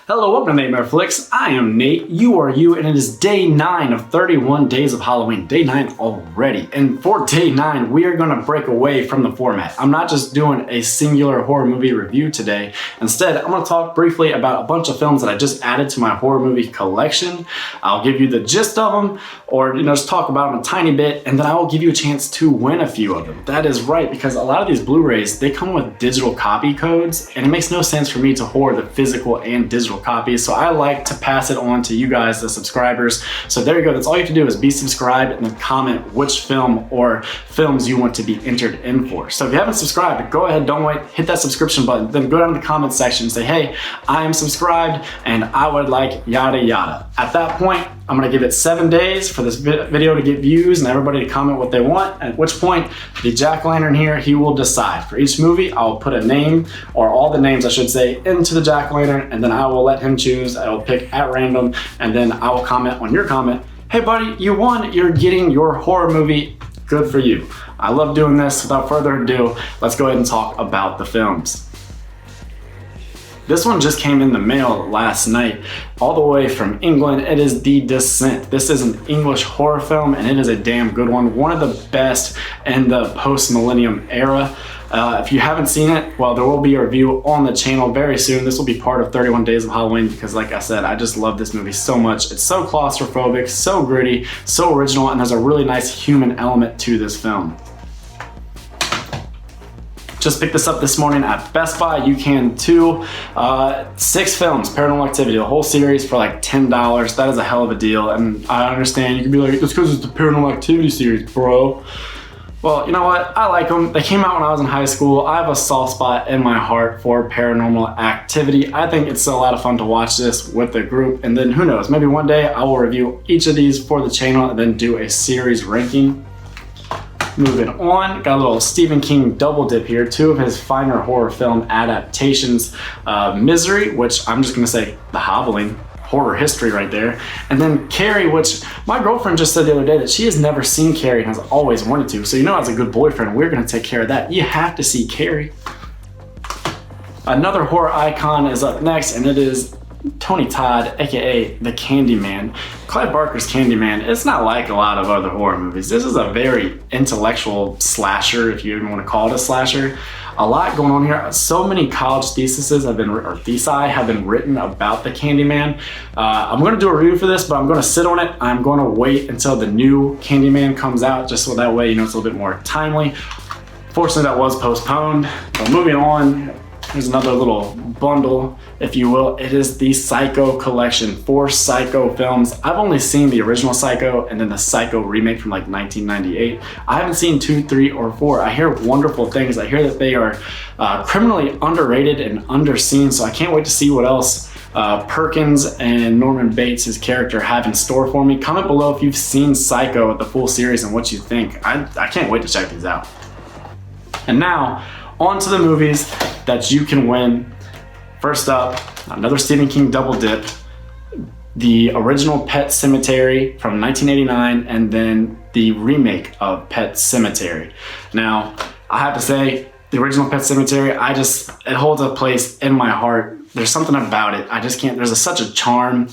Hello, welcome to natemareflix. I am Nate, you are you, and it is day 9 of 31 days of Halloween. Day 9 already. And for day 9, we are gonna break away from the format. I'm not just doing a singular horror movie review today. Instead, I'm gonna talk briefly about a bunch of films that I just added to my horror movie collection. I'll give you the gist of them, or just talk about them a tiny bit, and then I will give you a chance to win a few of them. That is right, because a lot of these Blu-rays, they come with digital copy codes, and it makes no sense for me to hoard the physical and digital copies, so I like to pass it on to you guys, the subscribers. So there you go, that's all you have to do is be subscribed and then comment which film or films you want to be entered in for. So if you haven't subscribed, go ahead, don't wait, hit that subscription button, then go down to the comment section and say, hey, I am subscribed and I would like yada yada. At that point, I'm gonna give it 7 days for this video to get views and everybody to comment what they want, at which point the jack-o'-lantern here, he will decide. For each movie, I'll put a name, or all the names I should say, into the jack-o'-lantern, and then I will let him choose. I will pick at random, and then I will comment on your comment. Hey buddy, you won, you're getting your horror movie, good for you. I love doing this. Without further ado, let's go ahead and talk about the films. This one just came in the mail last night, all the way from England. It is The Descent. This is an English horror film, and it is a damn good one. One of the best in the post-millennium era. If you haven't seen it, well, there will be a review on the channel very soon. This will be part of 31 Days of Halloween because, like I said, I just love this movie so much. It's so claustrophobic, so gritty, so original, and there's a really nice human element to this film. Just picked this up this morning at Best Buy. You can too. 6 films, Paranormal Activity, the whole series for like $10. That is a hell of a deal. And I understand you can be like, it's because it's the Paranormal Activity series, bro. Well, you know what? I like them. They came out when I was in high school. I have a soft spot in my heart for Paranormal Activity. I think it's a lot of fun to watch this with a group. And then who knows, maybe one day I will review each of these for the channel and then do a series ranking. Moving on, got a little Stephen King double dip here. 2 of his finer horror film adaptations. Misery, which I'm just gonna say The Hobbling, horror history right there. And then Carrie, which my girlfriend just said the other day that she has never seen Carrie and has always wanted to. So you know, as a good boyfriend, we're gonna take care of that. You have to see Carrie. Another horror icon is up next, and it is Tony Todd, aka the Candyman. Clive Barker's Candyman, it's not like a lot of other horror movies. This is a very intellectual slasher, if you even want to call it a slasher. A lot going on here. So many college theses have been written about the Candyman. I'm going to do a review for this, but I'm going to sit on it. I'm going to wait until the new Candyman comes out, just so that way you know it's a little bit more timely. Fortunately, that was postponed. But moving on, here's another little bundle, if you will. It is the Psycho collection, 4 Psycho films. I've only seen the original Psycho and then the Psycho remake from like 1998. I haven't seen 2, 3, or 4. I hear wonderful things. I hear that they are criminally underrated and underseen, so I can't wait to see what else Perkins and Norman Bates, his character, have in store for me. Comment below if you've seen Psycho, the full series, and what you think. I can't wait to check these out. And now, on to the movies that you can win. First up, another Stephen King double dip. The original Pet Sematary from 1989 and then the remake of Pet Sematary. Now, I have to say, the original Pet Sematary, it holds a place in my heart. There's something about it. I just can't, there's such a charm.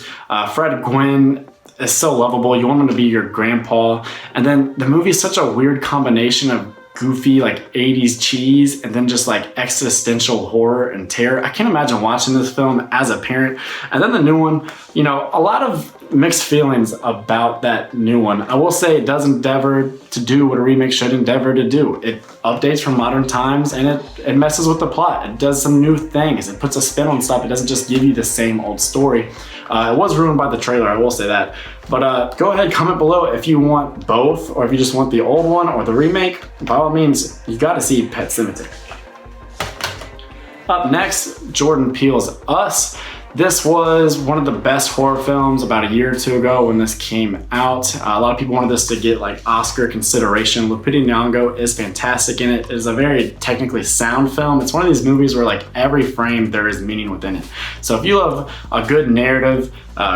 Fred Gwynne is so lovable. You want him to be your grandpa. And then the movie is such a weird combination of goofy like 80s cheese and then just like existential horror and terror. I can't imagine watching this film as a parent. And then the new one, you know, a lot of mixed feelings about that new one. I will say it does endeavor to do what a remake should endeavor to do. It updates from modern times and it messes with the plot. It does some new things. It puts a spin on stuff. It doesn't just give you the same old story. It was ruined by the trailer, I will say that. But go ahead, comment below if you want both or if you just want the old one or the remake. By all means, you gotta see Pet Sematary. Up next, Jordan Peele's Us. This was one of the best horror films about a year or 2 ago when this came out. A lot of people wanted this to get like Oscar consideration. Lupita Nyong'o is fantastic in it. It is a very technically sound film. It's one of these movies where like every frame there is meaning within it. So if you love a good narrative,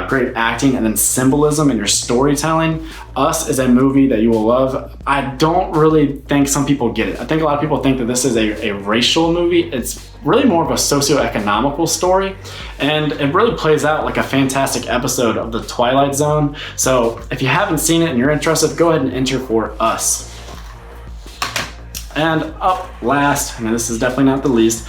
great acting, and then symbolism in your storytelling, Us is a movie that you will love. I don't really think some people get it. I think a lot of people think that this is a racial movie. It's really more of a socio-economical story, and it really plays out like a fantastic episode of The Twilight Zone. So if you haven't seen it and you're interested, go ahead and enter for Us. And up last, and this is definitely not the least,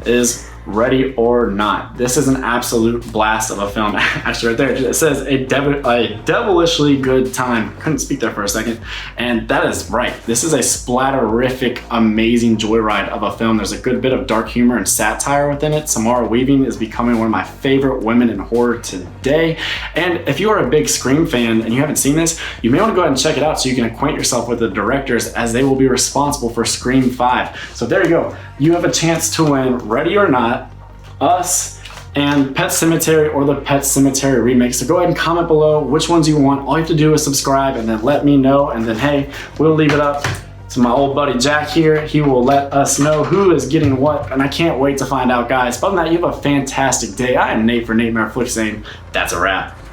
is Ready or Not. This is an absolute blast of a film. Actually, right there, it says a devilishly good time. Couldn't speak there for a second. And that is right. This is a splatterific, amazing joyride of a film. There's a good bit of dark humor and satire within it. Samara Weaving is becoming one of my favorite women in horror today. And if you are a big Scream fan and you haven't seen this, you may want to go ahead and check it out so you can acquaint yourself with the directors, as they will be responsible for Scream 5. So there you go. You have a chance to win Ready or Not, Us, and Pet Sematary or the Pet Sematary remake. So go ahead and comment below which ones you want. All you have to do is subscribe and then let me know, and then hey, we'll leave it up to my old buddy Jack here. He will let us know who is getting what, and I can't wait to find out, guys. But other than that, you have a fantastic day. I am Nate for natemareflix saying that's a wrap.